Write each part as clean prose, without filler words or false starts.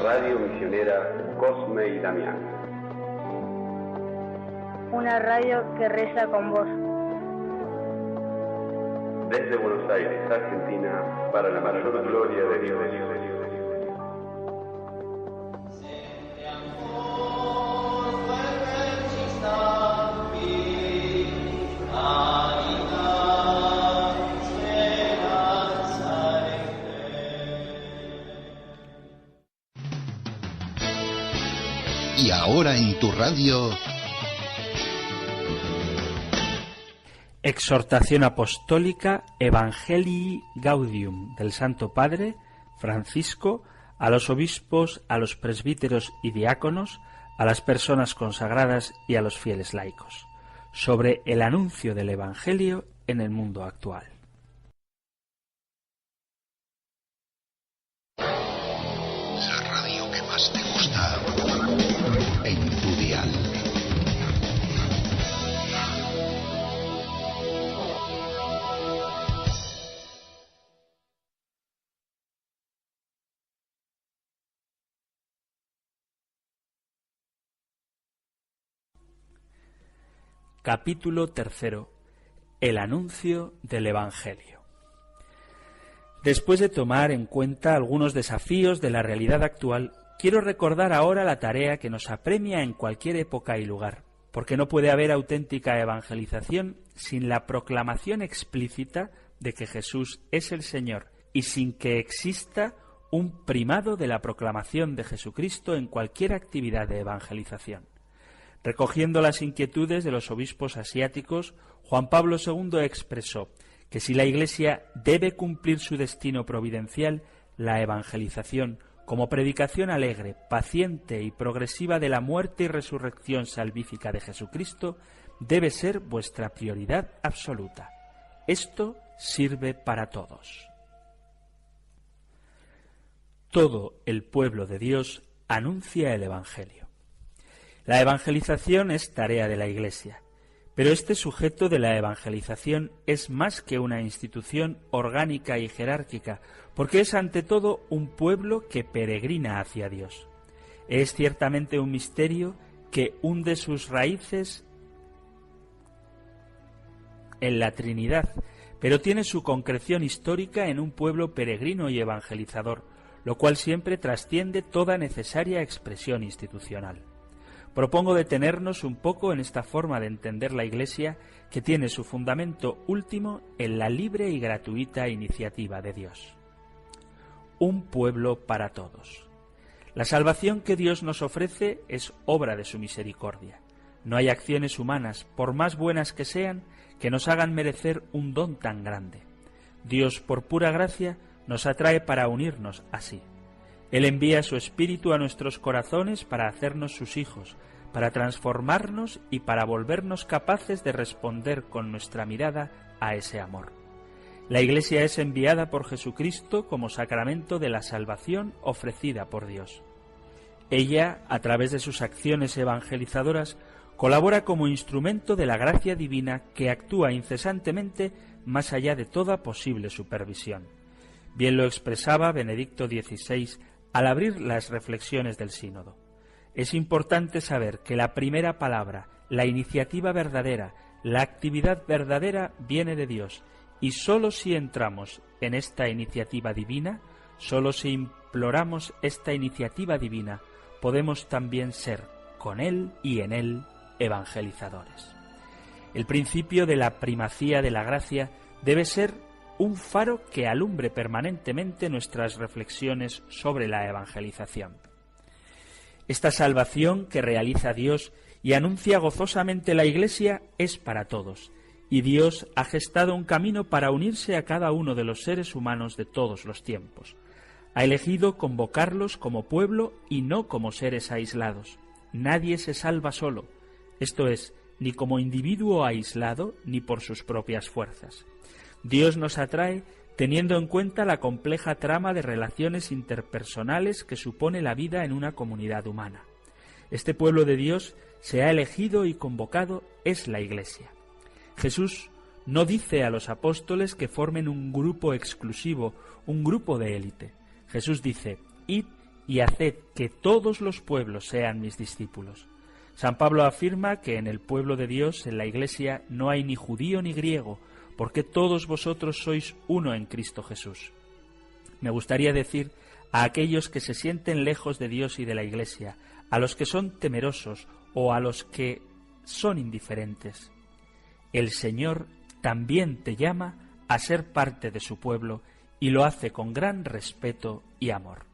Radio Misionera Cosme y Damián. Una radio que reza con vos. Desde Buenos Aires, Argentina, para la mayor gloria de Dios. Y ahora en tu radio, exhortación apostólica Evangelii Gaudium del Santo Padre Francisco a los obispos, a los presbíteros y diáconos, a las personas consagradas y a los fieles laicos, sobre el anuncio del Evangelio en el mundo actual. La radio que más te gusta en tu dial. Capítulo 3. El anuncio del Evangelio. Después de tomar en cuenta algunos desafíos de la realidad actual, quiero recordar ahora la tarea que nos apremia en cualquier época y lugar, porque no puede haber auténtica evangelización sin la proclamación explícita de que Jesús es el Señor y sin que exista un primado de la proclamación de Jesucristo en cualquier actividad de evangelización. Recogiendo las inquietudes de los obispos asiáticos, Juan Pablo II expresó que si la Iglesia debe cumplir su destino providencial, la evangelización, como predicación alegre, paciente y progresiva de la muerte y resurrección salvífica de Jesucristo, debe ser vuestra prioridad absoluta. Esto sirve para todos. Todo el pueblo de Dios anuncia el Evangelio. La evangelización es tarea de la Iglesia, pero este sujeto de la evangelización es más que una institución orgánica y jerárquica, porque es ante todo un pueblo que peregrina hacia Dios. Es ciertamente un misterio que hunde sus raíces en la Trinidad, pero tiene su concreción histórica en un pueblo peregrino y evangelizador, lo cual siempre trasciende toda necesaria expresión institucional. Propongo detenernos un poco en esta forma de entender la Iglesia que tiene su fundamento último en la libre y gratuita iniciativa de Dios. Un pueblo para todos. La salvación que Dios nos ofrece es obra de su misericordia. No hay acciones humanas, por más buenas que sean, que nos hagan merecer un don tan grande. Dios, por pura gracia, nos atrae para unirnos así. Él envía su Espíritu a nuestros corazones para hacernos sus hijos, para transformarnos y para volvernos capaces de responder con nuestra mirada a ese amor. La Iglesia es enviada por Jesucristo como sacramento de la salvación ofrecida por Dios. Ella, a través de sus acciones evangelizadoras, colabora como instrumento de la gracia divina que actúa incesantemente más allá de toda posible supervisión. Bien lo expresaba Benedicto XVI al abrir las reflexiones del sínodo. Es importante saber que la primera palabra, la iniciativa verdadera, la actividad verdadera viene de Dios, y sólo si entramos en esta iniciativa divina, sólo si imploramos esta iniciativa divina, podemos también ser, con Él y en Él, evangelizadores. El principio de la primacía de la gracia debe ser un faro que alumbre permanentemente nuestras reflexiones sobre la evangelización. Esta salvación que realiza Dios y anuncia gozosamente la Iglesia es para todos, y Dios ha gestado un camino para unirse a cada uno de los seres humanos de todos los tiempos. Ha elegido convocarlos como pueblo y no como seres aislados. Nadie se salva solo, esto es, ni como individuo aislado ni por sus propias fuerzas. Dios nos atrae teniendo en cuenta la compleja trama de relaciones interpersonales que supone la vida en una comunidad humana. Este pueblo de Dios se ha elegido y convocado es la Iglesia. Jesús no dice a los apóstoles que formen un grupo exclusivo, un grupo de élite. Jesús dice: id y haced que todos los pueblos sean mis discípulos. San Pablo afirma que en el pueblo de Dios, en la Iglesia, no hay ni judío ni griego, porque todos vosotros sois uno en Cristo Jesús. Me gustaría decir a aquellos que se sienten lejos de Dios y de la Iglesia, a los que son temerosos o a los que son indiferentes: el Señor también te llama a ser parte de su pueblo y lo hace con gran respeto y amor.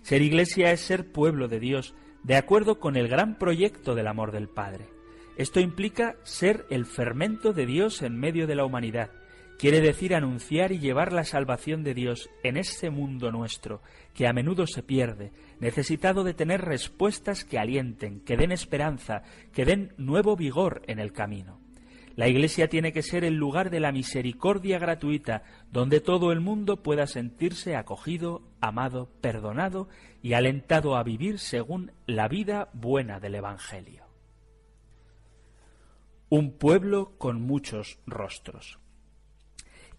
Ser Iglesia es ser pueblo de Dios de acuerdo con el gran proyecto del amor del Padre. Esto implica ser el fermento de Dios en medio de la humanidad. Quiere decir anunciar y llevar la salvación de Dios en este mundo nuestro, que a menudo se pierde, necesitado de tener respuestas que alienten, que den esperanza, que den nuevo vigor en el camino. La Iglesia tiene que ser el lugar de la misericordia gratuita, donde todo el mundo pueda sentirse acogido, amado, perdonado y alentado a vivir según la vida buena del Evangelio. Un pueblo con muchos rostros.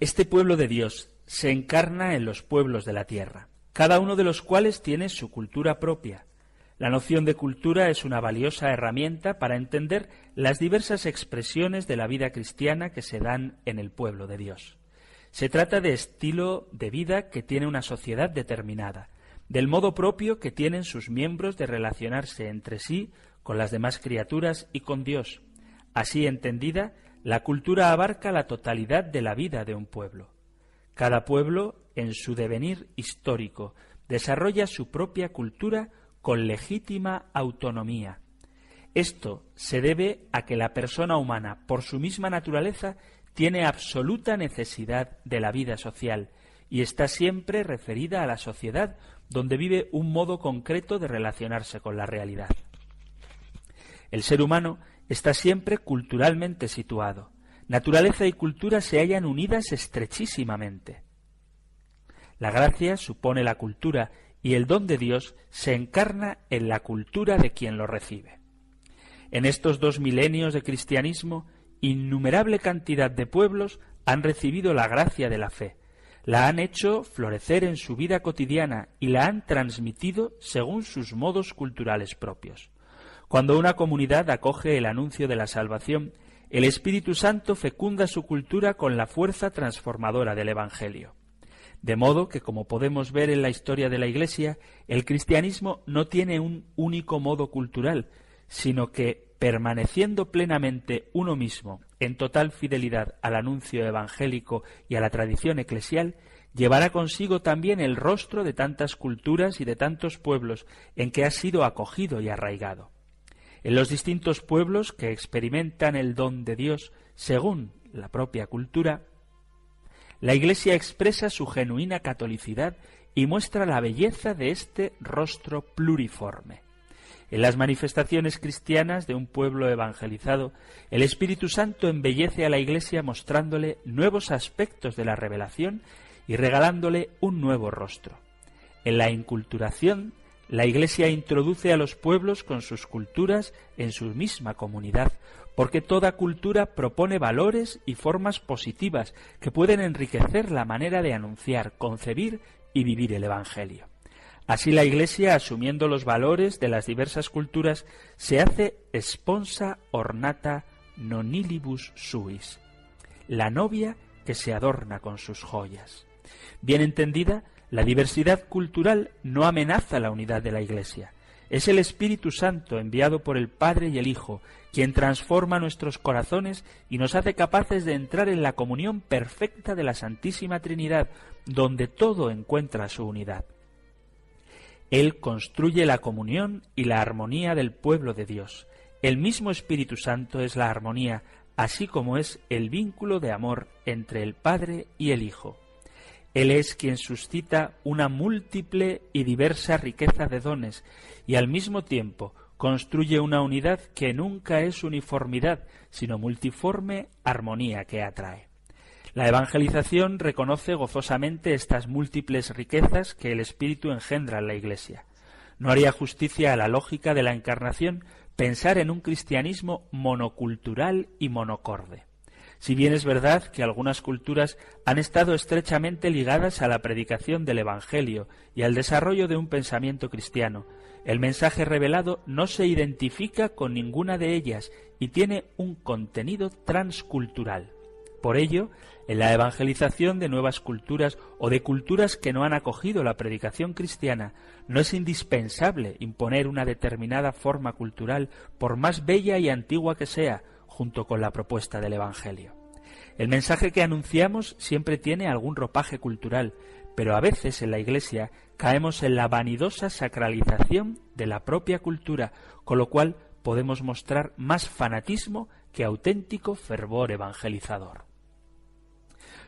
Este pueblo de Dios se encarna en los pueblos de la tierra, cada uno de los cuales tiene su cultura propia. La noción de cultura es una valiosa herramienta para entender las diversas expresiones de la vida cristiana que se dan en el pueblo de Dios. Se trata de estilo de vida que tiene una sociedad determinada, del modo propio que tienen sus miembros de relacionarse entre sí, con las demás criaturas y con Dios. Así entendida, la cultura abarca la totalidad de la vida de un pueblo. Cada pueblo, en su devenir histórico, desarrolla su propia cultura con legítima autonomía. Esto se debe a que la persona humana, por su misma naturaleza, tiene absoluta necesidad de la vida social y está siempre referida a la sociedad donde vive un modo concreto de relacionarse con la realidad. El ser humano está siempre culturalmente situado. Naturaleza y cultura se hallan unidas estrechísimamente. La gracia supone la cultura y el don de Dios se encarna en la cultura de quien lo recibe. En estos 2 milenios de cristianismo, innumerable cantidad de pueblos han recibido la gracia de la fe, la han hecho florecer en su vida cotidiana y la han transmitido según sus modos culturales propios. Cuando una comunidad acoge el anuncio de la salvación, el Espíritu Santo fecunda su cultura con la fuerza transformadora del Evangelio. De modo que, como podemos ver en la historia de la Iglesia, el cristianismo no tiene un único modo cultural, sino que, permaneciendo plenamente uno mismo en total fidelidad al anuncio evangélico y a la tradición eclesial, llevará consigo también el rostro de tantas culturas y de tantos pueblos en que ha sido acogido y arraigado. En los distintos pueblos que experimentan el don de Dios según la propia cultura, la Iglesia expresa su genuina catolicidad y muestra la belleza de este rostro pluriforme. En las manifestaciones cristianas de un pueblo evangelizado, el Espíritu Santo embellece a la Iglesia mostrándole nuevos aspectos de la revelación y regalándole un nuevo rostro. En la inculturación, la Iglesia introduce a los pueblos con sus culturas en su misma comunidad, porque toda cultura propone valores y formas positivas que pueden enriquecer la manera de anunciar, concebir y vivir el Evangelio. Así la Iglesia, asumiendo los valores de las diversas culturas, se hace sponsa ornata nonilibus suis, la novia que se adorna con sus joyas. Bien entendida, la diversidad cultural no amenaza la unidad de la Iglesia. Es el Espíritu Santo, enviado por el Padre y el Hijo, quien transforma nuestros corazones y nos hace capaces de entrar en la comunión perfecta de la Santísima Trinidad, donde todo encuentra su unidad. Él construye la comunión y la armonía del pueblo de Dios. El mismo Espíritu Santo es la armonía, así como es el vínculo de amor entre el Padre y el Hijo. Él es quien suscita una múltiple y diversa riqueza de dones y al mismo tiempo construye una unidad que nunca es uniformidad, sino multiforme armonía que atrae. La evangelización reconoce gozosamente estas múltiples riquezas que el Espíritu engendra en la Iglesia. No haría justicia a la lógica de la encarnación pensar en un cristianismo monocultural y monocorde. Si bien es verdad que algunas culturas han estado estrechamente ligadas a la predicación del Evangelio y al desarrollo de un pensamiento cristiano, el mensaje revelado no se identifica con ninguna de ellas y tiene un contenido transcultural. Por ello, en la evangelización de nuevas culturas o de culturas que no han acogido la predicación cristiana, no es indispensable imponer una determinada forma cultural, por más bella y antigua que sea, junto con la propuesta del Evangelio. El mensaje que anunciamos siempre tiene algún ropaje cultural, pero a veces en la Iglesia caemos en la vanidosa sacralización de la propia cultura, con lo cual podemos mostrar más fanatismo que auténtico fervor evangelizador.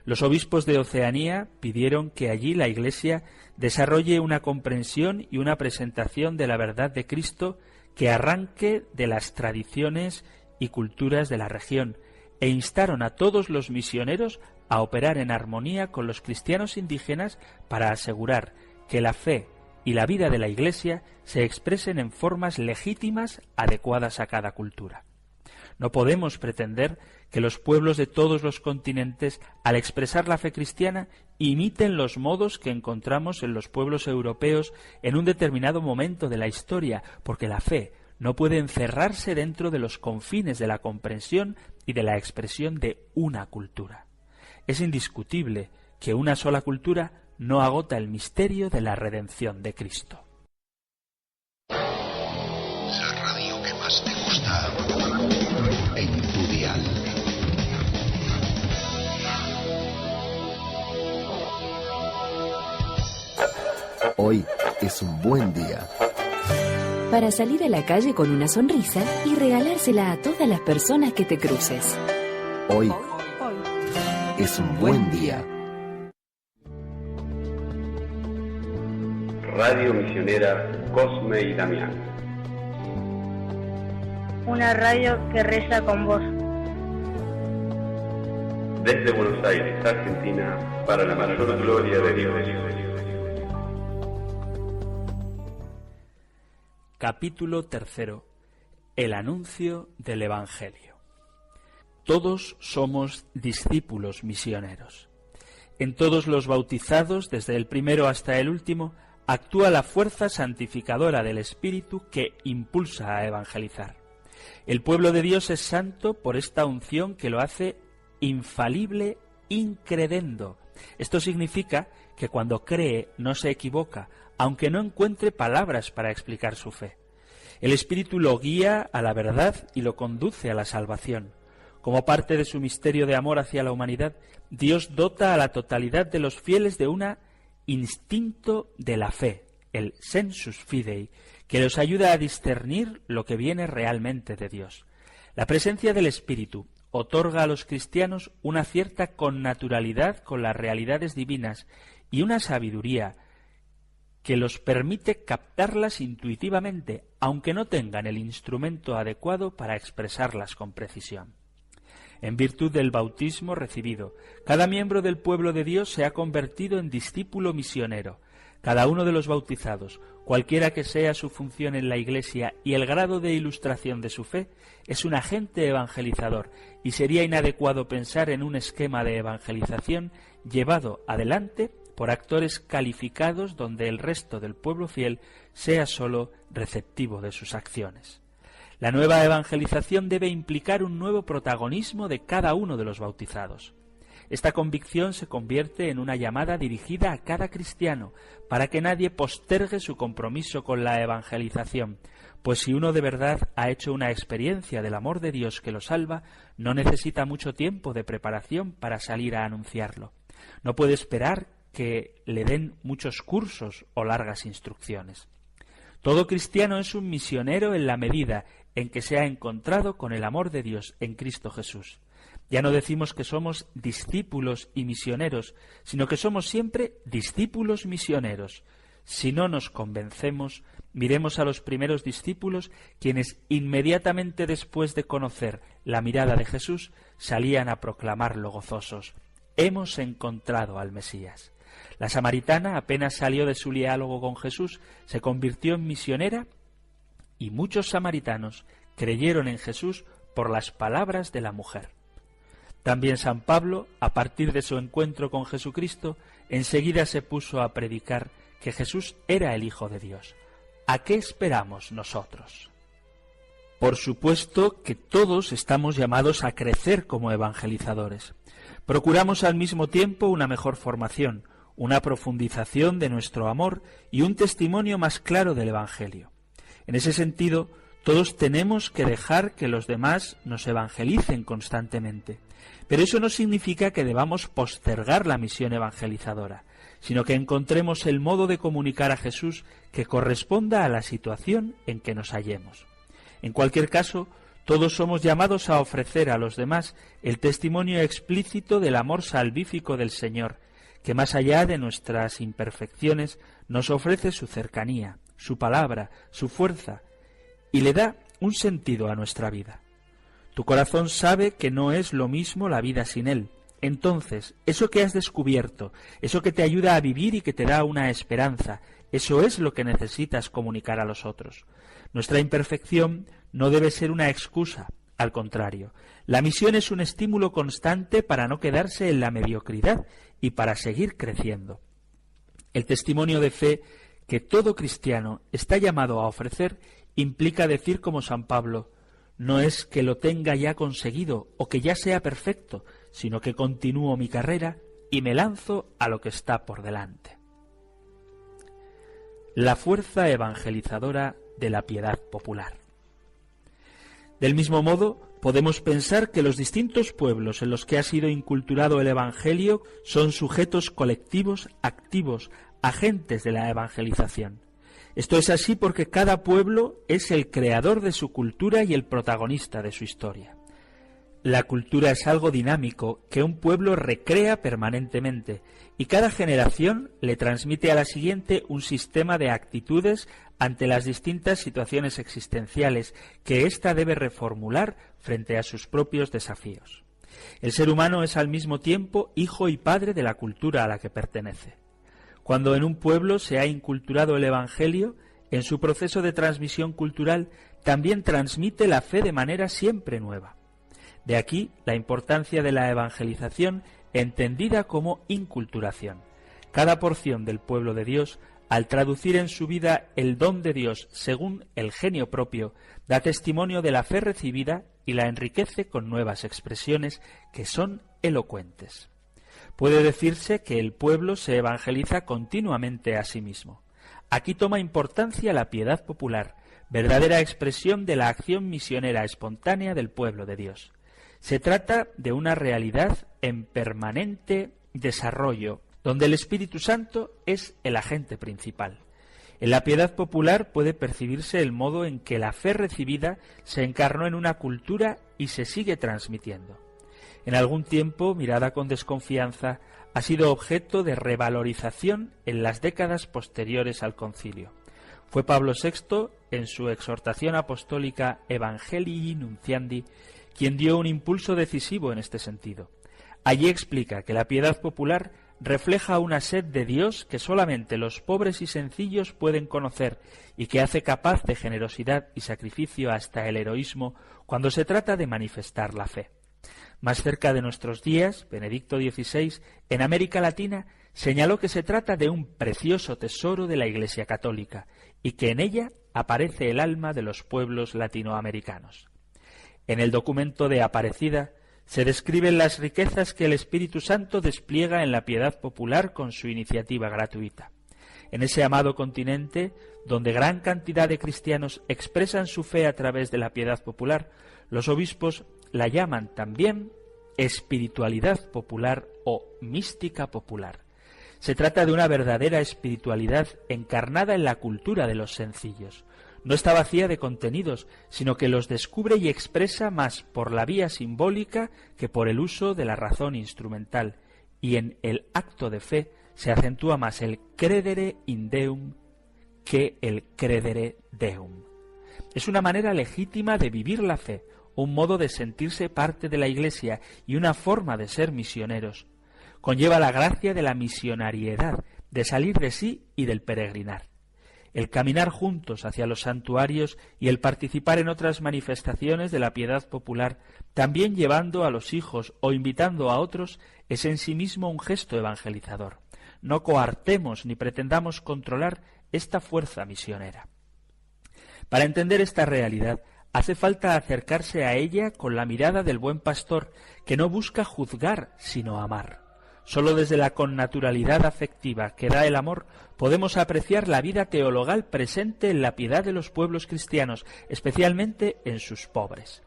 Los obispos de Oceanía pidieron que allí la Iglesia desarrolle una comprensión y una presentación de la verdad de Cristo que arranque de las tradiciones y culturas de la región, e instaron a todos los misioneros a operar en armonía con los cristianos indígenas para asegurar que la fe y la vida de la Iglesia se expresen en formas legítimas adecuadas a cada cultura. No podemos pretender que los pueblos de todos los continentes, al expresar la fe cristiana, imiten los modos que encontramos en los pueblos europeos en un determinado momento de la historia, porque la fe no puede encerrarse dentro de los confines de la comprensión y de la expresión de una cultura. Es indiscutible que una sola cultura no agota el misterio de la redención de Cristo. La radio que más te gusta en tu dial. Hoy es un buen día para salir a la calle con una sonrisa y regalársela a todas las personas que te cruces. Hoy es un buen día. Radio Misionera Cosme y Damián. Una radio que reza con vos. Desde Buenos Aires, Argentina, para la mayor gloria de Dios. Capítulo 3. El anuncio del Evangelio. Todos somos discípulos misioneros. En todos los bautizados, desde el primero hasta el último, actúa la fuerza santificadora del Espíritu que impulsa a evangelizar. El pueblo de Dios es santo por esta unción que lo hace infalible incredendo. Esto significa que cuando cree no se equivoca, aunque no encuentre palabras para explicar su fe. El Espíritu lo guía a la verdad y lo conduce a la salvación. Como parte de su misterio de amor hacia la humanidad, Dios dota a la totalidad de los fieles de un instinto de la fe, el sensus fidei, que los ayuda a discernir lo que viene realmente de Dios. La presencia del Espíritu otorga a los cristianos una cierta connaturalidad con las realidades divinas y una sabiduría que los permite captarlas intuitivamente, aunque no tengan el instrumento adecuado para expresarlas con precisión. En virtud del bautismo recibido, cada miembro del pueblo de Dios se ha convertido en discípulo misionero. Cada uno de los bautizados, cualquiera que sea su función en la Iglesia y el grado de ilustración de su fe, es un agente evangelizador, y sería inadecuado pensar en un esquema de evangelización llevado adelante por actores calificados donde el resto del pueblo fiel sea sólo receptivo de sus acciones. La nueva evangelización debe implicar un nuevo protagonismo de cada uno de los bautizados. Esta convicción se convierte en una llamada dirigida a cada cristiano para que nadie postergue su compromiso con la evangelización, pues si uno de verdad ha hecho una experiencia del amor de Dios que lo salva, no necesita mucho tiempo de preparación para salir a anunciarlo. No puede esperar que le den muchos cursos o largas instrucciones. Todo cristiano es un misionero en la medida en que se ha encontrado con el amor de Dios en Cristo Jesús. Ya no decimos que somos discípulos y misioneros, sino que somos siempre discípulos misioneros. Si no nos convencemos, miremos a los primeros discípulos, quienes inmediatamente después de conocer la mirada de Jesús salían a proclamarlo gozosos: hemos encontrado al Mesías. La samaritana apenas salió de su diálogo con Jesús, se convirtió en misionera y muchos samaritanos creyeron en Jesús por las palabras de la mujer. También San Pablo, a partir de su encuentro con Jesucristo, enseguida se puso a predicar que Jesús era el Hijo de Dios. ¿A qué esperamos nosotros? Por supuesto que todos estamos llamados a crecer como evangelizadores. Procuramos al mismo tiempo una mejor formación, una profundización de nuestro amor y un testimonio más claro del Evangelio. En ese sentido, todos tenemos que dejar que los demás nos evangelicen constantemente. Pero eso no significa que debamos postergar la misión evangelizadora, sino que encontremos el modo de comunicar a Jesús que corresponda a la situación en que nos hallemos. En cualquier caso, todos somos llamados a ofrecer a los demás el testimonio explícito del amor salvífico del Señor, que más allá de nuestras imperfecciones nos ofrece su cercanía, su palabra, su fuerza, y le da un sentido a nuestra vida. Tu corazón sabe que no es lo mismo la vida sin Él. Entonces, eso que has descubierto, eso que te ayuda a vivir y que te da una esperanza, eso es lo que necesitas comunicar a los otros. Nuestra imperfección no debe ser una excusa, al contrario. La misión es un estímulo constante para no quedarse en la mediocridad y para seguir creciendo. El testimonio de fe que todo cristiano está llamado a ofrecer implica decir como San Pablo: no es que lo tenga ya conseguido o que ya sea perfecto, sino que continúo mi carrera y me lanzo a lo que está por delante. La fuerza evangelizadora de la piedad popular. Del mismo modo, podemos pensar que los distintos pueblos en los que ha sido inculturado el Evangelio son sujetos colectivos, activos, agentes de la evangelización. Esto es así porque cada pueblo es el creador de su cultura y el protagonista de su historia. La cultura es algo dinámico que un pueblo recrea permanentemente y cada generación le transmite a la siguiente un sistema de actitudes ante las distintas situaciones existenciales que ésta debe reformular frente a sus propios desafíos. El ser humano es al mismo tiempo hijo y padre de la cultura a la que pertenece. Cuando en un pueblo se ha inculturado el Evangelio, en su proceso de transmisión cultural también transmite la fe de manera siempre nueva. De aquí la importancia de la evangelización entendida como inculturación. Cada porción del pueblo de Dios, al traducir en su vida el don de Dios según el genio propio, da testimonio de la fe recibida y la enriquece con nuevas expresiones que son elocuentes. Puede decirse que el pueblo se evangeliza continuamente a sí mismo. Aquí toma importancia la piedad popular, verdadera expresión de la acción misionera espontánea del pueblo de Dios. Se trata de una realidad en permanente desarrollo, donde el Espíritu Santo es el agente principal. En la piedad popular puede percibirse el modo en que la fe recibida se encarnó en una cultura y se sigue transmitiendo. En algún tiempo, mirada con desconfianza, ha sido objeto de revalorización en las décadas posteriores al concilio. Fue Pablo VI, en su exhortación apostólica Evangelii Nunciandi, quien dio un impulso decisivo en este sentido. Allí explica que la piedad popular refleja una sed de Dios que solamente los pobres y sencillos pueden conocer y que hace capaz de generosidad y sacrificio hasta el heroísmo cuando se trata de manifestar la fe. Más cerca de nuestros días, Benedicto XVI, en América Latina, señaló que se trata de un precioso tesoro de la Iglesia Católica y que en ella aparece el alma de los pueblos latinoamericanos. En el documento de Aparecida se describen las riquezas que el Espíritu Santo despliega en la piedad popular con su iniciativa gratuita. En ese amado continente, donde gran cantidad de cristianos expresan su fe a través de la piedad popular, los obispos la llaman también espiritualidad popular o mística popular. Se trata de una verdadera espiritualidad encarnada en la cultura de los sencillos. No está vacía de contenidos, sino que los descubre y expresa más por la vía simbólica que por el uso de la razón instrumental, y en el acto de fe se acentúa más el credere in Deum que el credere Deum. Es una manera legítima de vivir la fe, un modo de sentirse parte de la Iglesia y una forma de ser misioneros. conlleva la gracia de la misionariedad, de salir de sí y del peregrinar. El caminar juntos hacia los santuarios y el participar en otras manifestaciones de la piedad popular, también llevando a los hijos o invitando a otros, es en sí mismo un gesto evangelizador. No coartemos ni pretendamos controlar esta fuerza misionera. Para entender esta realidad, hace falta acercarse a ella con la mirada del buen pastor, que no busca juzgar, sino amar. Sólo desde la connaturalidad afectiva que da el amor podemos apreciar la vida teologal presente en la piedad de los pueblos cristianos, especialmente en sus pobres.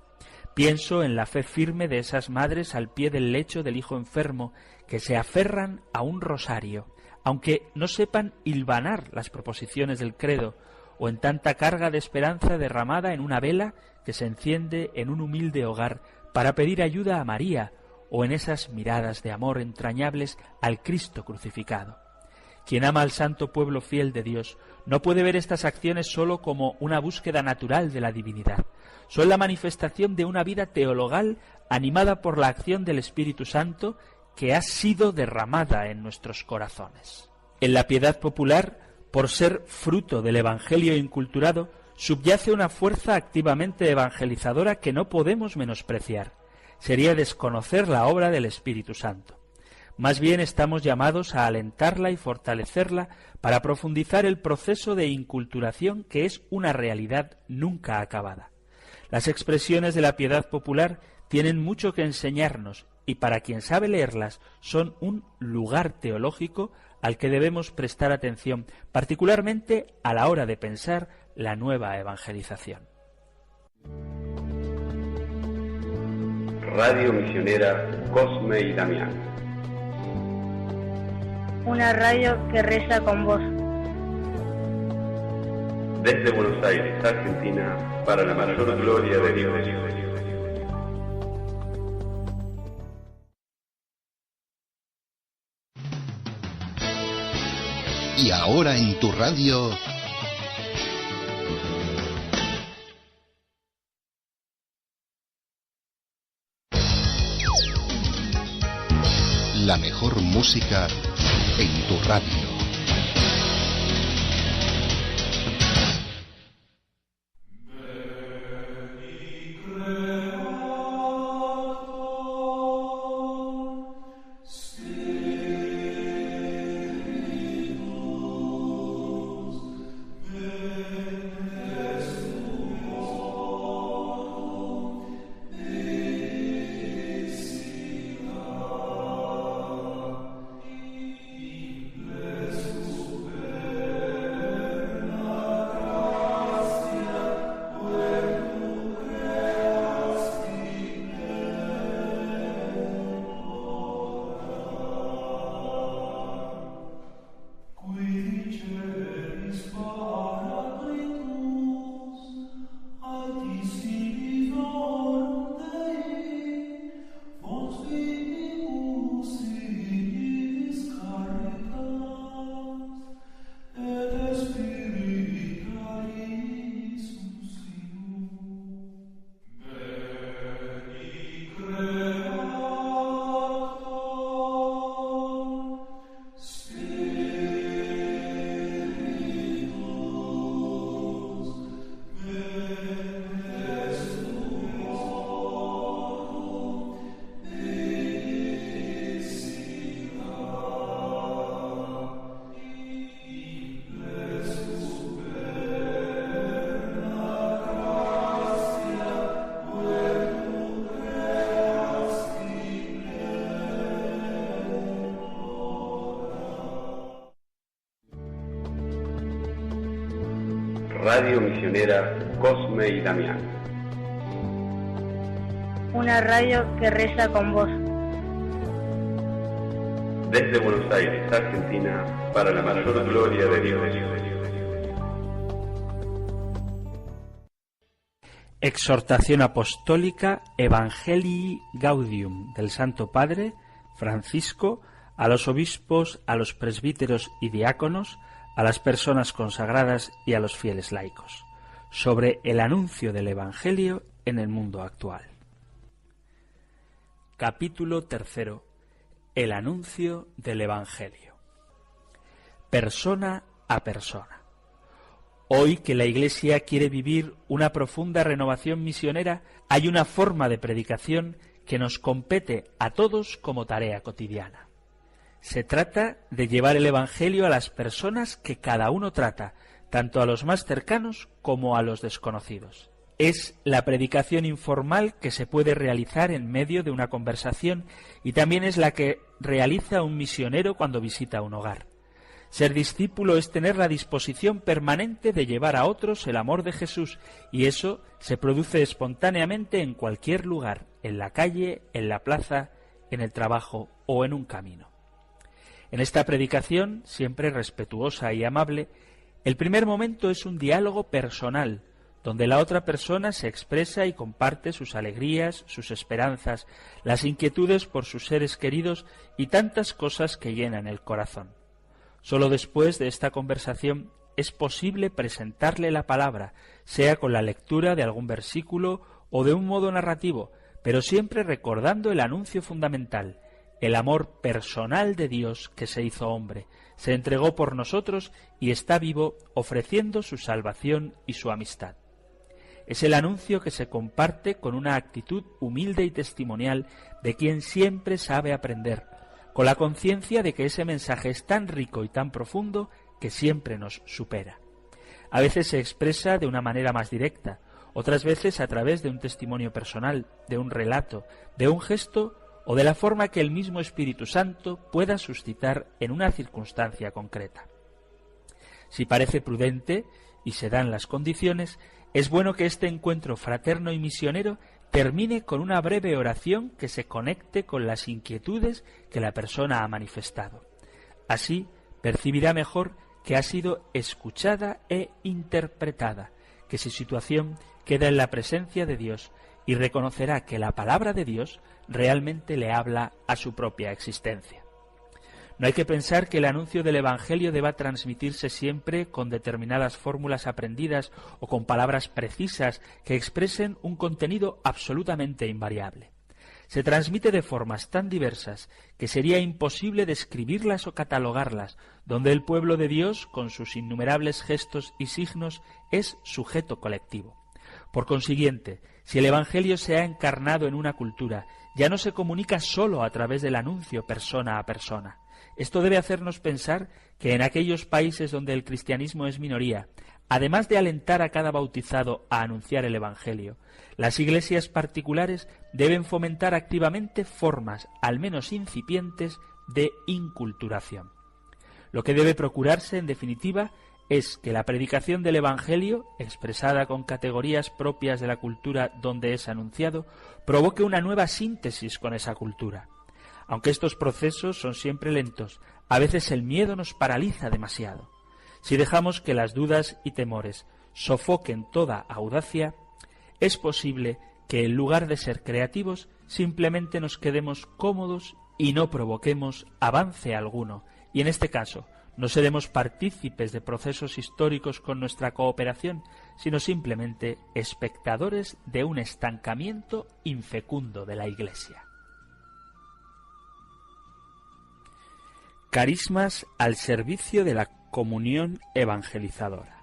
Pienso en la fe firme de esas madres al pie del lecho del hijo enfermo, que se aferran a un rosario, aunque no sepan hilvanar las proposiciones del credo, o en tanta carga de esperanza derramada en una vela que se enciende en un humilde hogar para pedir ayuda a María, o en esas miradas de amor entrañables al Cristo crucificado. Quien ama al santo pueblo fiel de Dios no puede ver estas acciones sólo como una búsqueda natural de la divinidad. Son la manifestación de una vida teologal animada por la acción del Espíritu Santo que ha sido derramada en nuestros corazones. En la piedad popular, por ser fruto del Evangelio inculturado, subyace una fuerza activamente evangelizadora que no podemos menospreciar. Sería desconocer la obra del Espíritu Santo. Más bien estamos llamados a alentarla y fortalecerla para profundizar el proceso de inculturación que es una realidad nunca acabada. Las expresiones de la piedad popular tienen mucho que enseñarnos y para quien sabe leerlas son un lugar teológico al que debemos prestar atención, particularmente a la hora de pensar la nueva evangelización. Radio Misionera Cosme y Damián. Una radio que reza con vos. Desde Buenos Aires, Argentina, para la mayor gloria de Dios. Y ahora en tu radio, la mejor música en tu radio. Radio Misionera Cosme y Damián. Una radio que reza con vos. Desde Buenos Aires, Argentina, para la mayor gloria de Dios. Exhortación apostólica Evangelii Gaudium del Santo Padre Francisco a los obispos, a los presbíteros y diáconos, a las personas consagradas y a los fieles laicos, sobre el anuncio del Evangelio en el mundo actual. Capítulo 3. el anuncio del Evangelio. Persona a persona. Hoy que la Iglesia quiere vivir una profunda renovación misionera, hay una forma de predicación que nos compete a todos como tarea cotidiana. Se trata de llevar el Evangelio a las personas que cada uno trata, tanto a los más cercanos como a los desconocidos. Es la predicación informal que se puede realizar en medio de una conversación y también es la que realiza un misionero cuando visita un hogar. Ser discípulo es tener la disposición permanente de llevar a otros el amor de Jesús, y eso se produce espontáneamente en cualquier lugar, en la calle, en la plaza, en el trabajo o en un camino. En esta predicación, siempre respetuosa y amable, el primer momento es un diálogo personal, donde la otra persona se expresa y comparte sus alegrías, sus esperanzas, las inquietudes por sus seres queridos y tantas cosas que llenan el corazón. Solo después de esta conversación es posible presentarle la palabra, sea con la lectura de algún versículo o de un modo narrativo, pero siempre recordando el anuncio fundamental, el amor personal de Dios que se hizo hombre, se entregó por nosotros y está vivo ofreciendo su salvación y su amistad. Es el anuncio que se comparte con una actitud humilde y testimonial de quien siempre sabe aprender, con la conciencia de que ese mensaje es tan rico y tan profundo que siempre nos supera. A veces se expresa de una manera más directa, otras veces a través de un testimonio personal, de un relato, de un gesto o de la forma que el mismo Espíritu Santo pueda suscitar en una circunstancia concreta. Si parece prudente y se dan las condiciones, es bueno que este encuentro fraterno y misionero termine con una breve oración que se conecte con las inquietudes que la persona ha manifestado. Así percibirá mejor que ha sido escuchada e interpretada, que su situación queda en la presencia de Dios y reconocerá que la palabra de Dios realmente le habla a su propia existencia. No hay que pensar que el anuncio del Evangelio deba transmitirse siempre con determinadas fórmulas aprendidas o con palabras precisas que expresen un contenido absolutamente invariable. Se transmite de formas tan diversas que sería imposible describirlas o catalogarlas, donde el pueblo de Dios, con sus innumerables gestos y signos, es sujeto colectivo. Por consiguiente, si el Evangelio se ha encarnado en una cultura, ya no se comunica sólo a través del anuncio persona a persona. Esto debe hacernos pensar que en aquellos países donde el cristianismo es minoría, además de alentar a cada bautizado a anunciar el Evangelio, las iglesias particulares deben fomentar activamente formas, al menos incipientes, de inculturación. Lo que debe procurarse, en definitiva, es que la predicación del Evangelio, expresada con categorías propias de la cultura donde es anunciado, provoque una nueva síntesis con esa cultura. Aunque estos procesos son siempre lentos, a veces el miedo nos paraliza demasiado. Si dejamos que las dudas y temores sofoquen toda audacia, es posible que en lugar de ser creativos, simplemente nos quedemos cómodos y no provoquemos avance alguno, y en este caso no seremos partícipes de procesos históricos con nuestra cooperación, sino simplemente espectadores de un estancamiento infecundo de la Iglesia. Carismas al servicio de la comunión evangelizadora.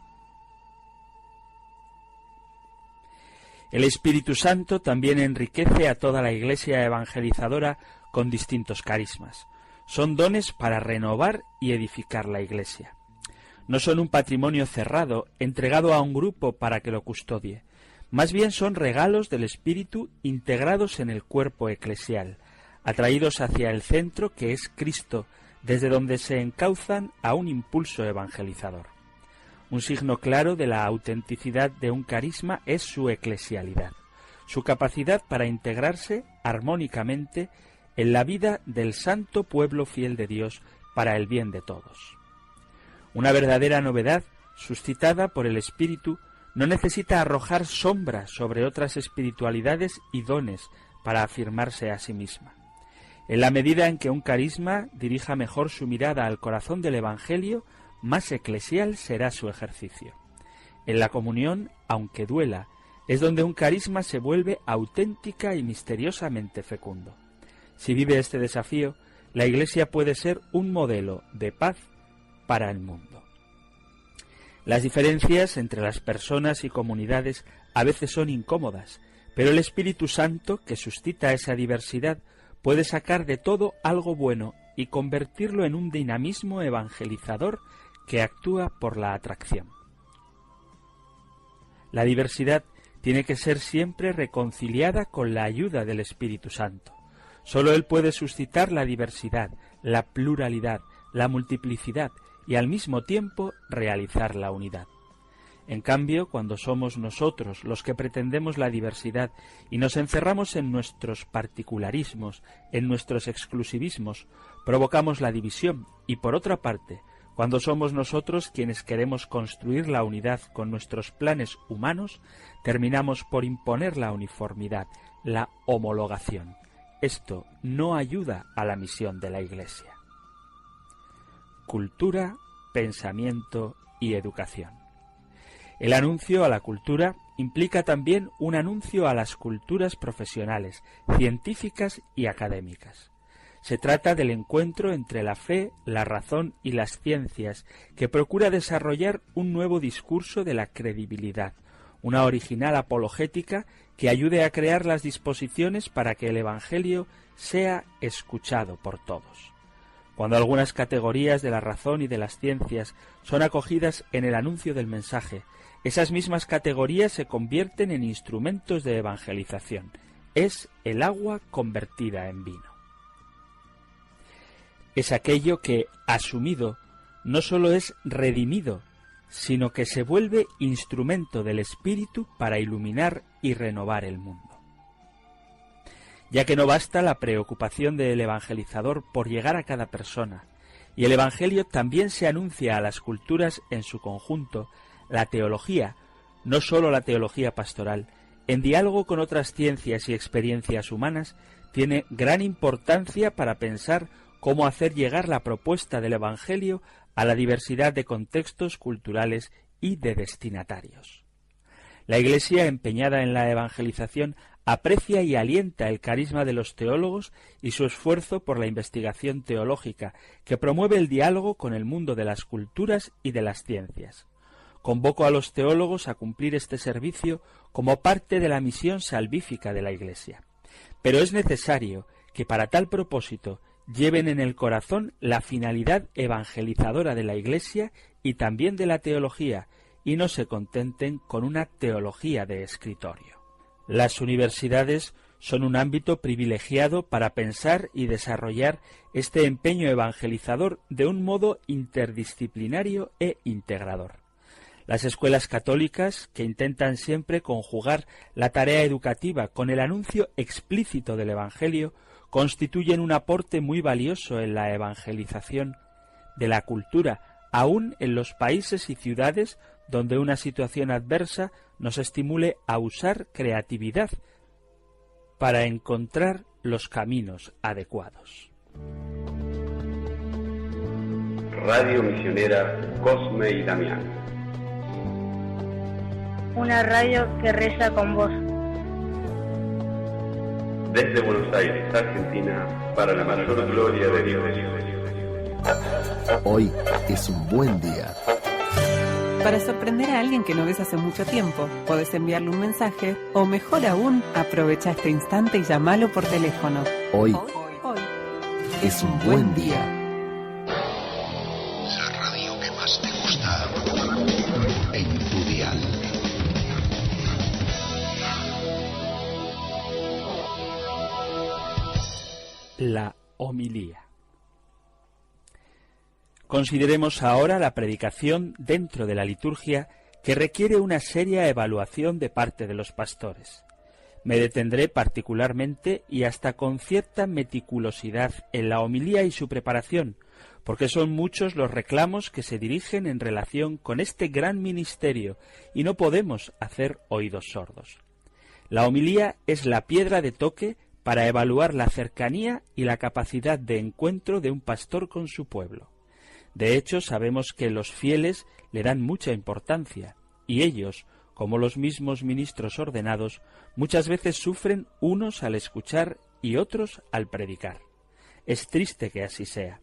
El Espíritu Santo también enriquece a toda la Iglesia evangelizadora con distintos carismas. Son dones para renovar y edificar la Iglesia. No son un patrimonio cerrado, entregado a un grupo para que lo custodie. Más bien son regalos del Espíritu integrados en el cuerpo eclesial, atraídos hacia el centro que es Cristo, desde donde se encauzan a un impulso evangelizador. Un signo claro de la autenticidad de un carisma es su eclesialidad, su capacidad para integrarse armónicamente en la vida del santo pueblo fiel de Dios para el bien de todos. Una verdadera novedad, suscitada por el Espíritu, no necesita arrojar sombra sobre otras espiritualidades y dones para afirmarse a sí misma. En la medida en que un carisma dirija mejor su mirada al corazón del Evangelio, más eclesial será su ejercicio. En la comunión, aunque duela, es donde un carisma se vuelve auténtica y misteriosamente fecundo. Si vive este desafío, la Iglesia puede ser un modelo de paz para el mundo. Las diferencias entre las personas y comunidades a veces son incómodas, pero el Espíritu Santo, que suscita esa diversidad, puede sacar de todo algo bueno y convertirlo en un dinamismo evangelizador que actúa por la atracción. La diversidad tiene que ser siempre reconciliada con la ayuda del Espíritu Santo. Solo Él puede suscitar la diversidad, la pluralidad, la multiplicidad y al mismo tiempo realizar la unidad. En cambio, cuando somos nosotros los que pretendemos la diversidad y nos encerramos en nuestros particularismos, en nuestros exclusivismos, provocamos la división y, por otra parte, cuando somos nosotros quienes queremos construir la unidad con nuestros planes humanos, terminamos por imponer la uniformidad, la homologación. Esto no ayuda a la misión de la Iglesia. Cultura, pensamiento y educación. El anuncio a la cultura implica también un anuncio a las culturas profesionales, científicas y académicas. Se trata del encuentro entre la fe, la razón y las ciencias, que procura desarrollar un nuevo discurso de la credibilidad, una original apologética que ayude a crear las disposiciones para que el Evangelio sea escuchado por todos. Cuando algunas categorías de la razón y de las ciencias son acogidas en el anuncio del mensaje, esas mismas categorías se convierten en instrumentos de evangelización. Es el agua convertida en vino. Es aquello que, asumido, no sólo es redimido, sino que se vuelve instrumento del Espíritu para iluminar y renovar el mundo. Ya que no basta la preocupación del evangelizador por llegar a cada persona, y el Evangelio también se anuncia a las culturas en su conjunto, la teología, no sólo la teología pastoral, en diálogo con otras ciencias y experiencias humanas, tiene gran importancia para pensar cómo hacer llegar la propuesta del Evangelio a la diversidad de contextos culturales y de destinatarios. La Iglesia, empeñada en la evangelización, aprecia y alienta el carisma de los teólogos y su esfuerzo por la investigación teológica, que promueve el diálogo con el mundo de las culturas y de las ciencias. Convoco a los teólogos a cumplir este servicio como parte de la misión salvífica de la Iglesia. Pero es necesario que para tal propósito lleven en el corazón la finalidad evangelizadora de la Iglesia y también de la teología, y no se contenten con una teología de escritorio. Las universidades son un ámbito privilegiado para pensar y desarrollar este empeño evangelizador de un modo interdisciplinario e integrador. Las escuelas católicas, que intentan siempre conjugar la tarea educativa con el anuncio explícito del Evangelio, constituyen un aporte muy valioso en la evangelización de la cultura, aun en los países y ciudades donde una situación adversa nos estimule a usar creatividad para encontrar los caminos adecuados. Radio Misionera Cosme y Damián. Una radio que reza con vos. Desde Buenos Aires, Argentina, para la mayor gloria de Dios. Hoy es un buen día. Para sorprender a alguien que no ves hace mucho tiempo, podés enviarle un mensaje o, mejor aún, aprovecha este instante y llamalo por teléfono. Hoy es un buen día. La radio que más te gusta en tu dial. La homilía. Consideremos ahora la predicación dentro de la liturgia, que requiere una seria evaluación de parte de los pastores. Me detendré particularmente y hasta con cierta meticulosidad en la homilía y su preparación, porque son muchos los reclamos que se dirigen en relación con este gran ministerio y no podemos hacer oídos sordos. La homilía es la piedra de toque para evaluar la cercanía y la capacidad de encuentro de un pastor con su pueblo. De hecho, sabemos que los fieles le dan mucha importancia, y ellos, como los mismos ministros ordenados, muchas veces sufren unos al escuchar y otros al predicar. Es triste que así sea.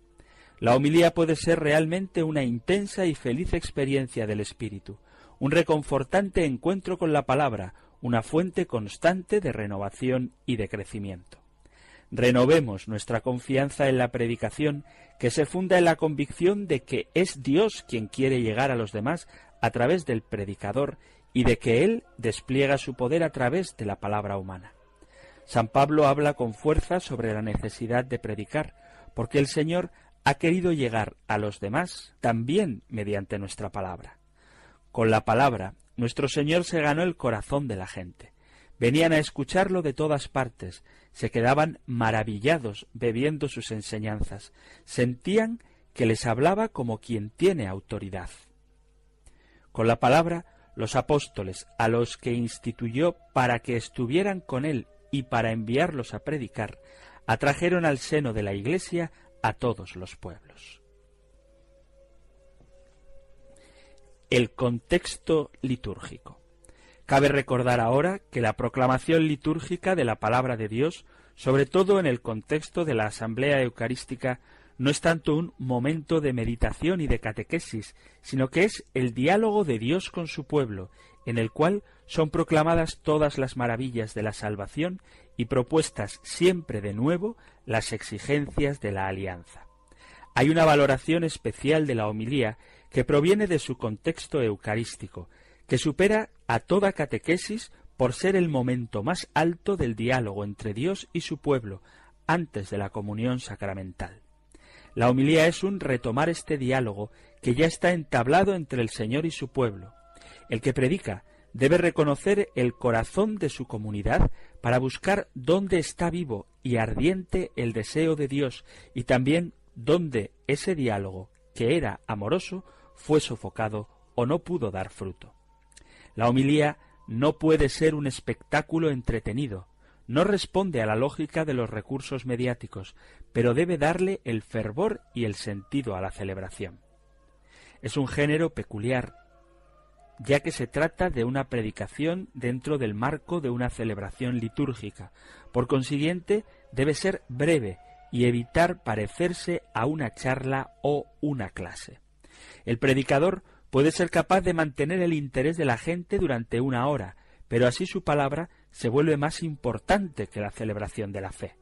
La homilía puede ser realmente una intensa y feliz experiencia del espíritu, un reconfortante encuentro con la palabra, una fuente constante de renovación y de crecimiento. Renovemos nuestra confianza en la predicación, que se funda en la convicción de que es Dios quien quiere llegar a los demás a través del predicador y de que Él despliega su poder a través de la palabra humana. San Pablo habla con fuerza sobre la necesidad de predicar, porque el Señor ha querido llegar a los demás también mediante nuestra palabra. Con la palabra, nuestro Señor se ganó el corazón de la gente. Venían a escucharlo de todas partes, se quedaban maravillados bebiendo sus enseñanzas, sentían que les hablaba como quien tiene autoridad. Con la palabra, los apóstoles, a los que instituyó para que estuvieran con él y para enviarlos a predicar, atrajeron al seno de la Iglesia a todos los pueblos. El contexto litúrgico. Cabe recordar ahora que la proclamación litúrgica de la palabra de Dios, sobre todo en el contexto de la asamblea eucarística, no es tanto un momento de meditación y de catequesis, sino que es el diálogo de Dios con su pueblo, en el cual son proclamadas todas las maravillas de la salvación y propuestas siempre de nuevo las exigencias de la alianza. Hay una valoración especial de la homilía que proviene de su contexto eucarístico, que supera a toda catequesis por ser el momento más alto del diálogo entre Dios y su pueblo, antes de la comunión sacramental. La homilía es un retomar este diálogo que ya está entablado entre el Señor y su pueblo. El que predica debe reconocer el corazón de su comunidad para buscar dónde está vivo y ardiente el deseo de Dios y también dónde ese diálogo, que era amoroso, fue sofocado o no pudo dar fruto. La homilía no puede ser un espectáculo entretenido, no responde a la lógica de los recursos mediáticos, pero debe darle el fervor y el sentido a la celebración. Es un género peculiar, ya que se trata de una predicación dentro del marco de una celebración litúrgica. Por consiguiente, debe ser breve y evitar parecerse a una charla o una clase. El predicador puede ser capaz de mantener el interés de la gente durante una hora, pero así su palabra se vuelve más importante que la celebración de la fe.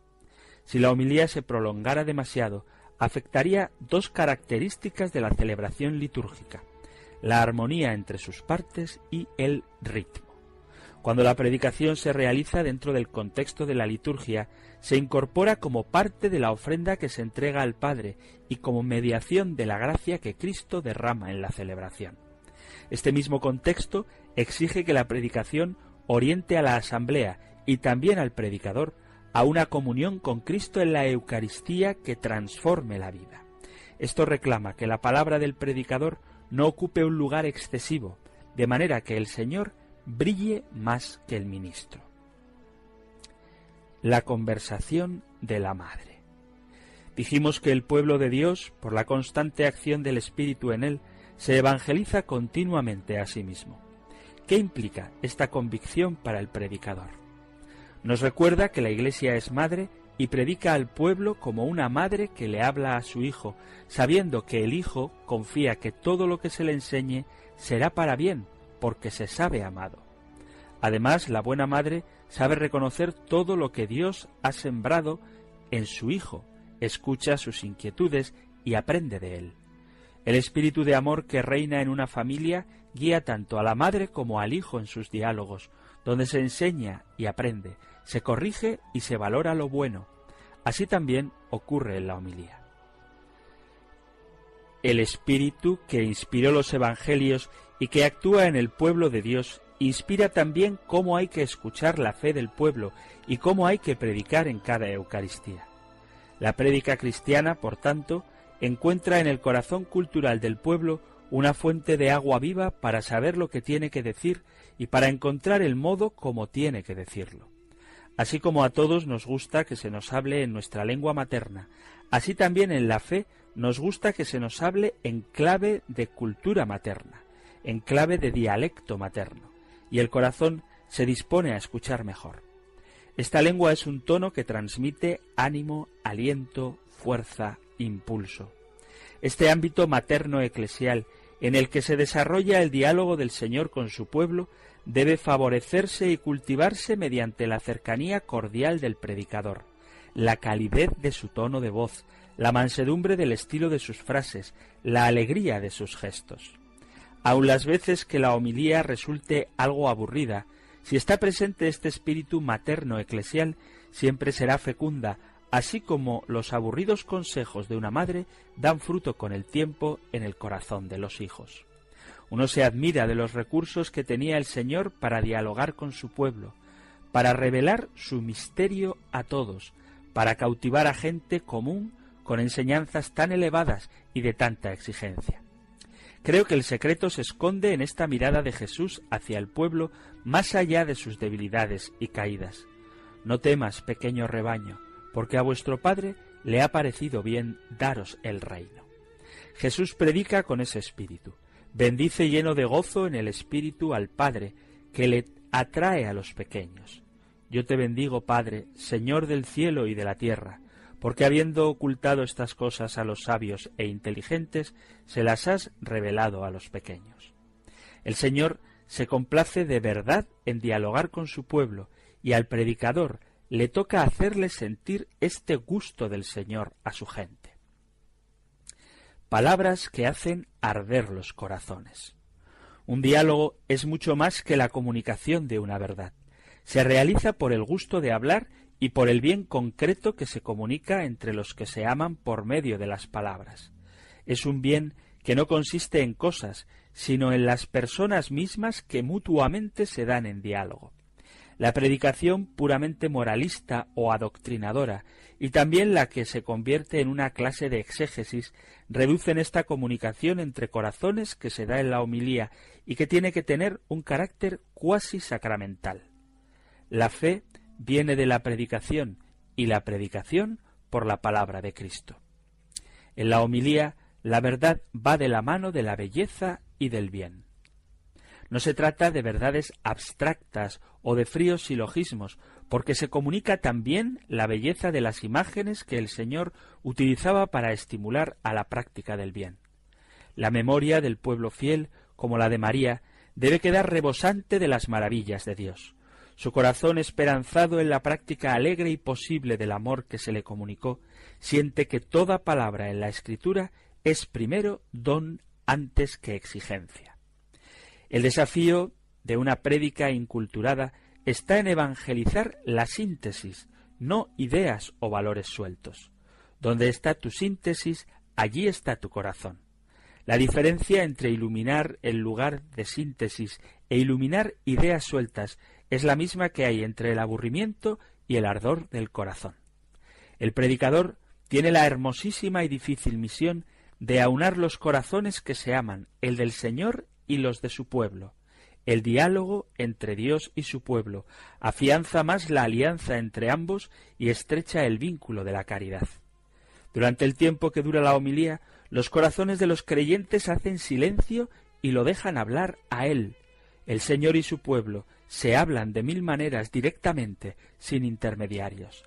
Si la homilía se prolongara demasiado, afectaría dos características de la celebración litúrgica: la armonía entre sus partes y el ritmo. Cuando la predicación se realiza dentro del contexto de la liturgia, se incorpora como parte de la ofrenda que se entrega al Padre y como mediación de la gracia que Cristo derrama en la celebración. Este mismo contexto exige que la predicación oriente a la asamblea y también al predicador a una comunión con Cristo en la Eucaristía que transforme la vida. Esto reclama que la palabra del predicador no ocupe un lugar excesivo, de manera que el Señor brille más que el ministro. La conversación de la Madre. Dijimos que el pueblo de Dios, por la constante acción del Espíritu en él, se evangeliza continuamente a sí mismo. ¿Qué implica esta convicción para el predicador? Nos recuerda que la Iglesia es madre y predica al pueblo como una madre que le habla a su hijo, sabiendo que el hijo confía que todo lo que se le enseñe será para bien, porque se sabe amado. Además, la buena madre sabe reconocer todo lo que Dios ha sembrado en su hijo, escucha sus inquietudes y aprende de él. El espíritu de amor que reina en una familia guía tanto a la madre como al hijo en sus diálogos, donde se enseña y aprende, se corrige y se valora lo bueno. Así también ocurre en la homilía. El espíritu que inspiró los evangelios y que actúa en el pueblo de Dios inspira también cómo hay que escuchar la fe del pueblo y cómo hay que predicar en cada Eucaristía. La prédica cristiana, por tanto, encuentra en el corazón cultural del pueblo una fuente de agua viva para saber lo que tiene que decir y para encontrar el modo como tiene que decirlo. Así como a todos nos gusta que se nos hable en nuestra lengua materna, así también en la fe nos gusta que se nos hable en clave de cultura materna, en clave de dialecto materno, y el corazón se dispone a escuchar mejor. Esta lengua es un tono que transmite ánimo, aliento, fuerza, impulso. Este ámbito materno-eclesial en el que se desarrolla el diálogo del Señor con su pueblo debe favorecerse y cultivarse mediante la cercanía cordial del predicador, la calidez de su tono de voz, la mansedumbre del estilo de sus frases, la alegría de sus gestos. Aun las veces que la homilía resulte algo aburrida, si está presente este espíritu materno-eclesial, siempre será fecunda, así como los aburridos consejos de una madre dan fruto con el tiempo en el corazón de los hijos. Uno se admira de los recursos que tenía el Señor para dialogar con su pueblo, para revelar su misterio a todos, para cautivar a gente común con enseñanzas tan elevadas y de tanta exigencia. Creo que el secreto se esconde en esta mirada de Jesús hacia el pueblo más allá de sus debilidades y caídas. No temas, pequeño rebaño, porque a vuestro Padre le ha parecido bien daros el reino. Jesús predica con ese espíritu. Bendice lleno de gozo en el espíritu al Padre, que le atrae a los pequeños. Yo te bendigo, Padre, Señor del cielo y de la tierra, porque habiendo ocultado estas cosas a los sabios e inteligentes, se las has revelado a los pequeños. El Señor se complace de verdad en dialogar con su pueblo, y al predicador le toca hacerle sentir este gusto del Señor a su gente. Palabras que hacen arder los corazones. Un diálogo es mucho más que la comunicación de una verdad. Se realiza por el gusto de hablar y por el bien concreto que se comunica entre los que se aman por medio de las palabras. Es un bien que no consiste en cosas, sino en las personas mismas que mutuamente se dan en diálogo. La predicación puramente moralista o adoctrinadora, y también la que se convierte en una clase de exégesis, reducen esta comunicación entre corazones que se da en la homilía y que tiene que tener un carácter cuasi sacramental. La fe viene de la predicación, y la predicación por la palabra de Cristo. En la homilía, la verdad va de la mano de la belleza y del bien. No se trata de verdades abstractas o de fríos silogismos, porque se comunica también la belleza de las imágenes que el Señor utilizaba para estimular a la práctica del bien. La memoria del pueblo fiel, como la de María, debe quedar rebosante de las maravillas de Dios. Su corazón esperanzado en la práctica alegre y posible del amor que se le comunicó, siente que toda palabra en la Escritura es primero don antes que exigencia. El desafío de una prédica inculturada está en evangelizar la síntesis, no ideas o valores sueltos. Donde está tu síntesis, allí está tu corazón. La diferencia entre iluminar el lugar de síntesis e iluminar ideas sueltas es la misma que hay entre el aburrimiento y el ardor del corazón. El predicador tiene la hermosísima y difícil misión de aunar los corazones que se aman, el del Señor y los de su pueblo. El diálogo entre Dios y su pueblo afianza más la alianza entre ambos y estrecha el vínculo de la caridad. Durante el tiempo que dura la homilía, los corazones de los creyentes hacen silencio y lo dejan hablar a Él. El Señor y su pueblo se hablan de mil maneras directamente, sin intermediarios.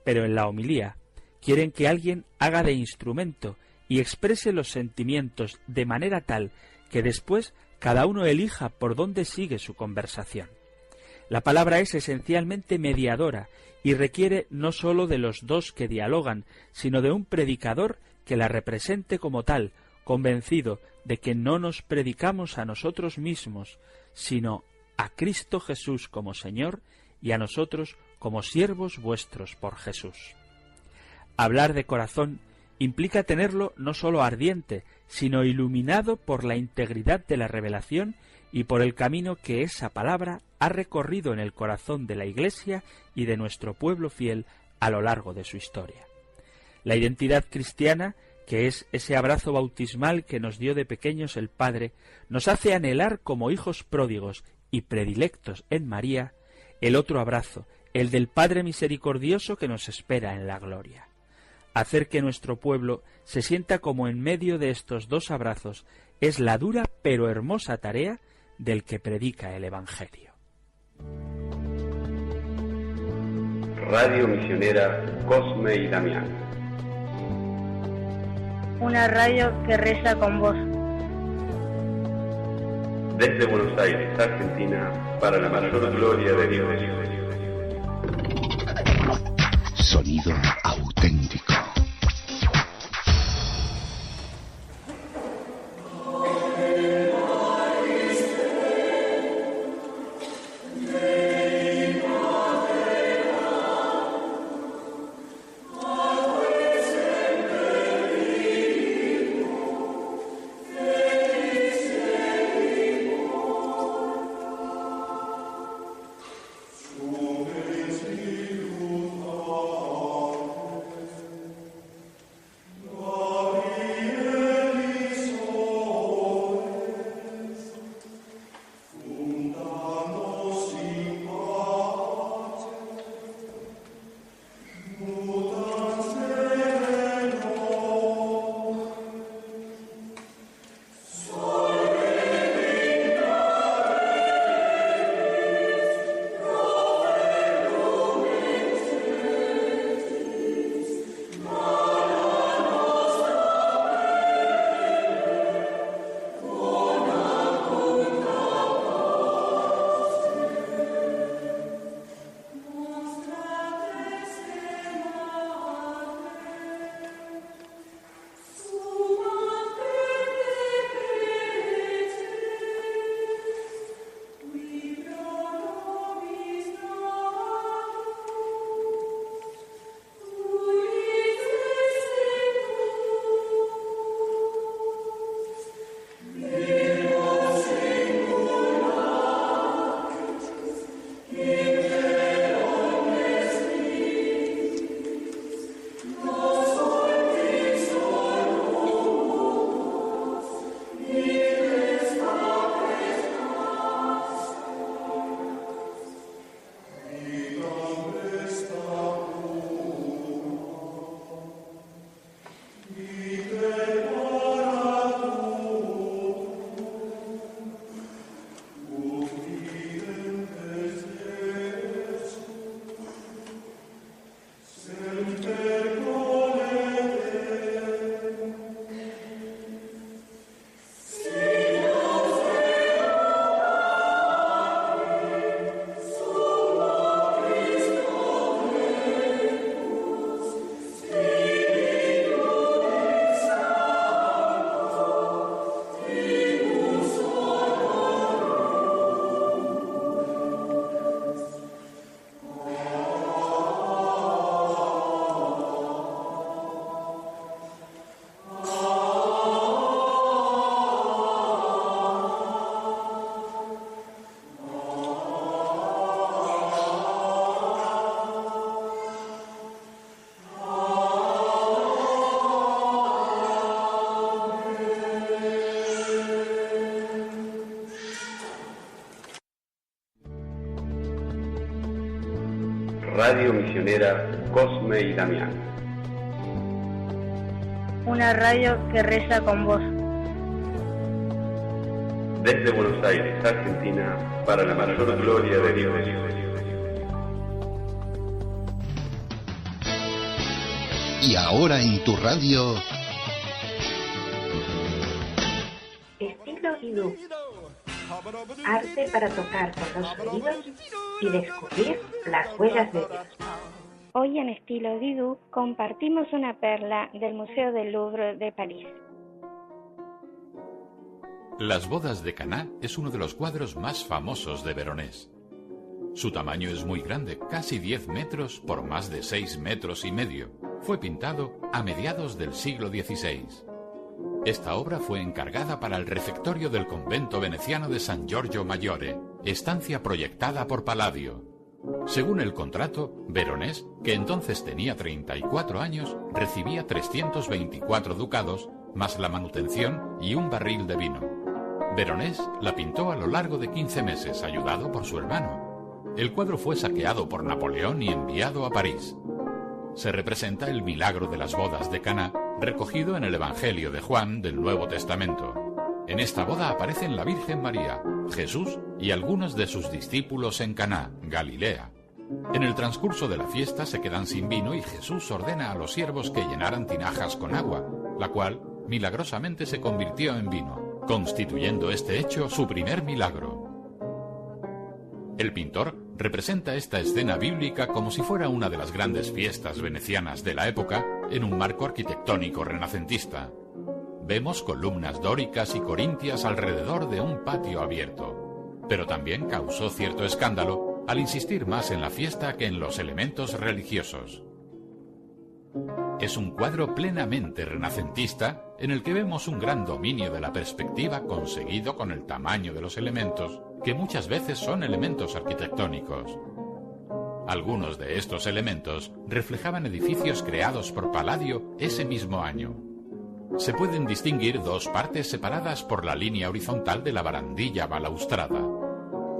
Pero en la homilía quieren que alguien haga de instrumento y exprese los sentimientos de manera tal que después cada uno elija por dónde sigue su conversación. La palabra es esencialmente mediadora y requiere no sólo de los dos que dialogan, sino de un predicador que la represente como tal, convencido de que no nos predicamos a nosotros mismos, sino a Cristo Jesús como Señor y a nosotros como siervos vuestros por Jesús. Hablar de corazón implica tenerlo no sólo ardiente, sino iluminado por la integridad de la revelación y por el camino que esa palabra ha recorrido en el corazón de la Iglesia y de nuestro pueblo fiel a lo largo de su historia. La identidad cristiana, que es ese abrazo bautismal que nos dio de pequeños el Padre, nos hace anhelar como hijos pródigos y predilectos en María el otro abrazo, el del Padre misericordioso que nos espera en la gloria. Hacer que nuestro pueblo se sienta como en medio de estos dos abrazos es la dura pero hermosa tarea del que predica el Evangelio. Radio Misionera Cosme y Damián. Una radio que reza con vos. Desde Buenos Aires, Argentina, para la mayor gloria de Dios. Sonido auténtico. Radio Misionera Cosme y Damián. Una radio que reza con vos. Desde Buenos Aires, Argentina, para la mayor gloria de Dios. Y ahora en tu radio... Estilo Idú. Arte para tocar con los oídos y descubrir las huellas de Dios. Hoy en Estilo Didú compartimos una perla del Museo del Louvre de París. Las bodas de Caná es uno de los cuadros más famosos de Veronés. Su tamaño es muy grande, casi 10 metros por más de 6 metros y medio. Fue pintado a mediados del siglo XVI. Esta obra fue encargada para el refectorio del convento veneciano de San Giorgio Maggiore, estancia proyectada por Palladio. Según el contrato, Veronés, que entonces tenía 34 años, recibía 324 ducados, más la manutención y un barril de vino. Veronés la pintó a lo largo de 15 meses, ayudado por su hermano. El cuadro fue saqueado por Napoleón y enviado a París. Se representa el milagro de las bodas de Caná, recogido en el Evangelio de Juan del Nuevo Testamento. En esta boda aparecen la Virgen María, Jesús y algunos de sus discípulos en Caná, Galilea. En el transcurso de la fiesta se quedan sin vino y Jesús ordena a los siervos que llenaran tinajas con agua, la cual milagrosamente se convirtió en vino, constituyendo este hecho su primer milagro. El pintor representa esta escena bíblica como si fuera una de las grandes fiestas venecianas de la época en un marco arquitectónico renacentista. Vemos columnas dóricas y corintias alrededor de un patio abierto, pero también causó cierto escándalo al insistir más en la fiesta que en los elementos religiosos. Es un cuadro plenamente renacentista en el que vemos un gran dominio de la perspectiva conseguido con el tamaño de los elementos, que muchas veces son elementos arquitectónicos. Algunos de estos elementos reflejaban edificios creados por Palladio ese mismo año. Se pueden distinguir dos partes separadas por la línea horizontal de la barandilla balaustrada.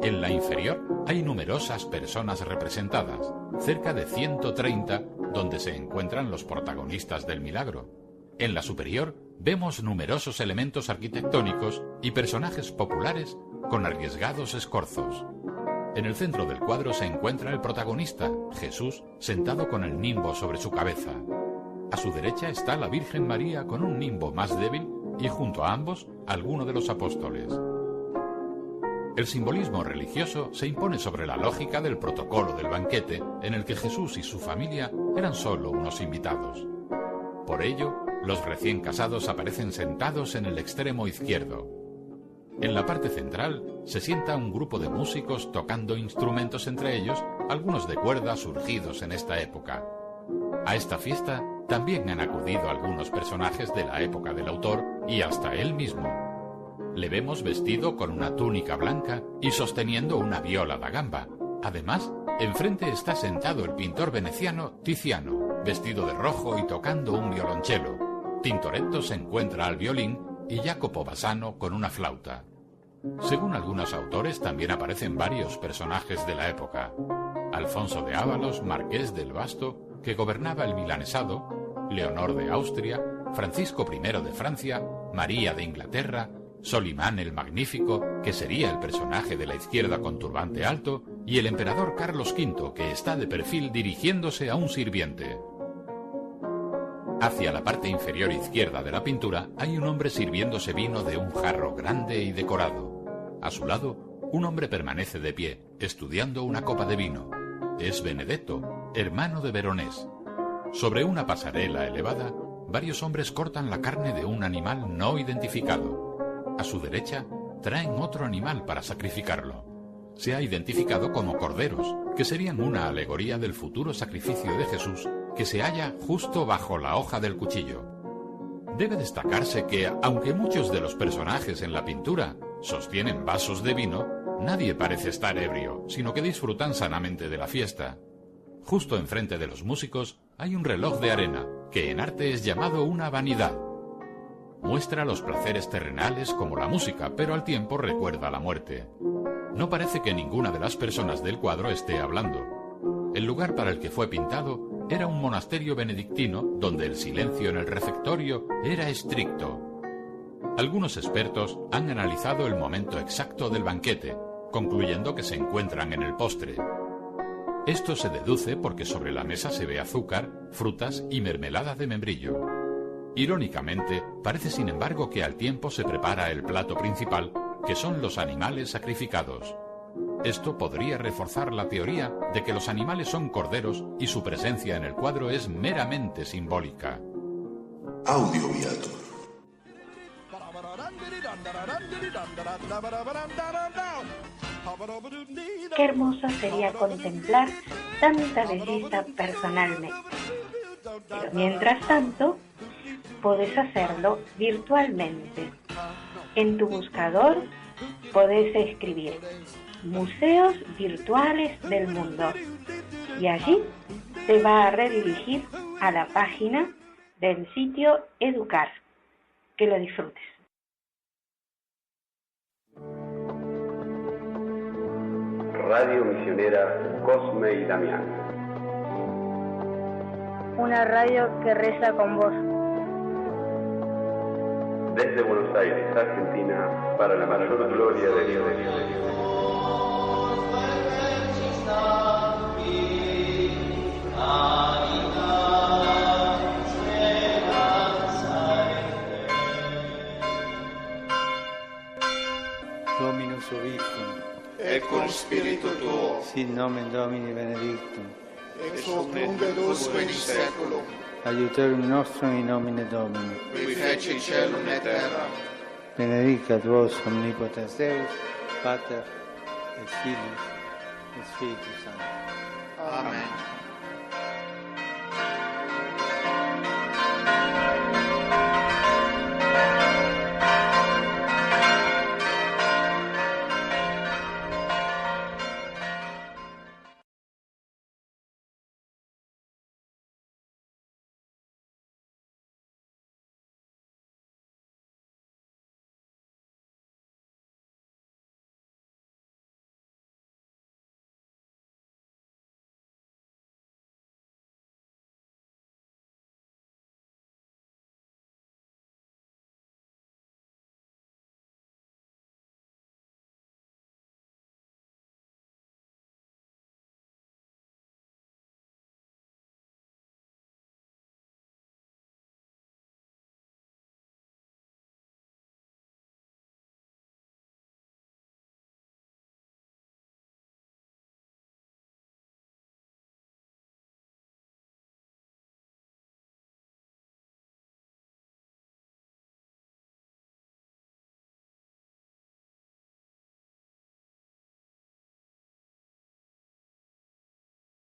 En la inferior hay numerosas personas representadas, cerca de 130, donde se encuentran los protagonistas del milagro. En la superior vemos numerosos elementos arquitectónicos y personajes populares con arriesgados escorzos. En el centro del cuadro se encuentra el protagonista, Jesús, sentado con el nimbo sobre su cabeza. A su derecha está la Virgen María con un nimbo más débil y junto a ambos alguno de los apóstoles. El simbolismo religioso se impone sobre la lógica del protocolo del banquete en el que Jesús y su familia eran solo unos invitados. Por ello, los recién casados aparecen sentados en el extremo izquierdo. En la parte central se sienta un grupo de músicos tocando instrumentos, entre ellos algunos de cuerda surgidos en esta época. A esta fiesta también han acudido algunos personajes de la época del autor y hasta él mismo. Le vemos vestido con una túnica blanca y sosteniendo una viola da gamba. Además, enfrente está sentado el pintor veneciano Tiziano, vestido de rojo y tocando un violonchelo. Tintoretto se encuentra al violín y Jacopo Bassano con una flauta. Según algunos autores, también aparecen varios personajes de la época. Alfonso de Ávalos, marqués del Vasto, que gobernaba el milanesado, Leonor de Austria, Francisco I de Francia, María de Inglaterra, Solimán el Magnífico, que sería el personaje de la izquierda con turbante alto, y el emperador Carlos V, que está de perfil dirigiéndose a un sirviente. Hacia la parte inferior izquierda de la pintura hay un hombre sirviéndose vino de un jarro grande y decorado. A su lado, un hombre permanece de pie, estudiando una copa de vino. Es Benedetto, hermano de Veronés. Sobre una pasarela elevada, varios hombres cortan la carne de un animal no identificado. A su derecha, traen otro animal para sacrificarlo. Se ha identificado como corderos, que serían una alegoría del futuro sacrificio de Jesús, que se halla justo bajo la hoja del cuchillo. Debe destacarse que, aunque muchos de los personajes en la pintura sostienen vasos de vino, nadie parece estar ebrio, sino que disfrutan sanamente de la fiesta. Justo enfrente de los músicos hay un reloj de arena, que en arte es llamado una vanidad. Muestra los placeres terrenales como la música, pero al tiempo recuerda la muerte. No parece que ninguna de las personas del cuadro esté hablando. El lugar para el que fue pintado era un monasterio benedictino donde el silencio en el refectorio era estricto. Algunos expertos han analizado el momento exacto del banquete, concluyendo que se encuentran en el postre. Esto se deduce porque sobre la mesa se ve azúcar, frutas y mermelada de membrillo. Irónicamente, parece sin embargo que al tiempo se prepara el plato principal, que son los animales sacrificados. Esto podría reforzar la teoría de que los animales son corderos y su presencia en el cuadro es meramente simbólica. Audio Viator. Qué hermoso sería contemplar tanta belleza personalmente. Pero mientras tanto, podés hacerlo virtualmente. En tu buscador podés escribir Museos Virtuales del Mundo y allí te va a redirigir a la página del sitio Educar. Que lo disfrutes. Radio Misionera Cosme y Damián. Una radio que reza con vos. Desde Buenos Aires, Argentina, para la mayor gloria de Dios. Dominus Vobiscum, et cum spiritu tuo, sit nomen Domini benedictum, ex hoc nunc et usque in saeculum, aiuterium nostrum in nomine Domini, qui feci caelum et terra. Benedicat vos omnipotens Deus, Pater et Filius et Spiritus Sanctus. Amen.